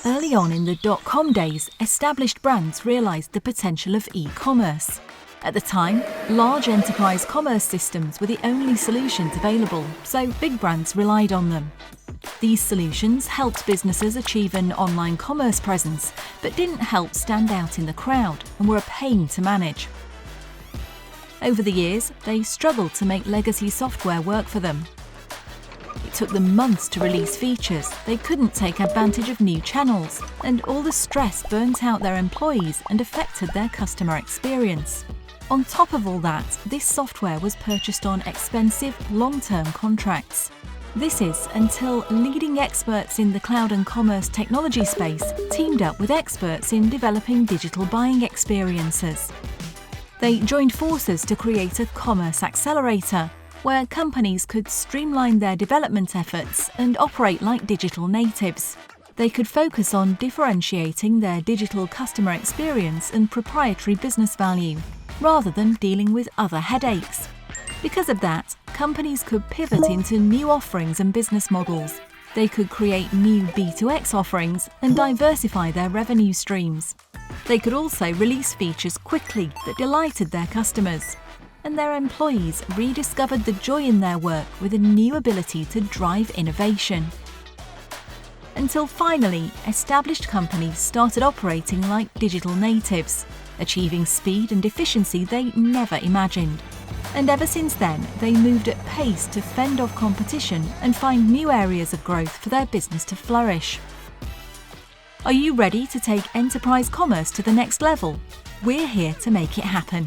Early on in the dot-com days, established brands realised the potential of e-commerce. At the time, large enterprise commerce systems were the only solutions available, so big brands relied on them. These solutions helped businesses achieve an online commerce presence, but didn't help stand out in the crowd and were a pain to manage. Over the years, they struggled to make legacy software work for them. It took them months to release features, they couldn't take advantage of new channels, and all the stress burnt out their employees and affected their customer experience. On top of all that, this software was purchased on expensive, long-term contracts. This is until leading experts in the cloud and commerce technology space teamed up with experts in developing digital buying experiences. They joined forces to create a commerce accelerator, where companies could streamline their development efforts and operate like digital natives. They could focus on differentiating their digital customer experience and proprietary business value, rather than dealing with other headaches. Because of that, companies could pivot into new offerings and business models. They could create new B2X offerings and diversify their revenue streams. They could also release features quickly that delighted their customers. And their employees rediscovered the joy in their work with a new ability to drive innovation. Until finally, established companies started operating like digital natives, achieving speed and efficiency they never imagined. And ever since then, they moved at pace to fend off competition and find new areas of growth for their business to flourish. Are you ready to take enterprise commerce to the next level? We're here to make it happen.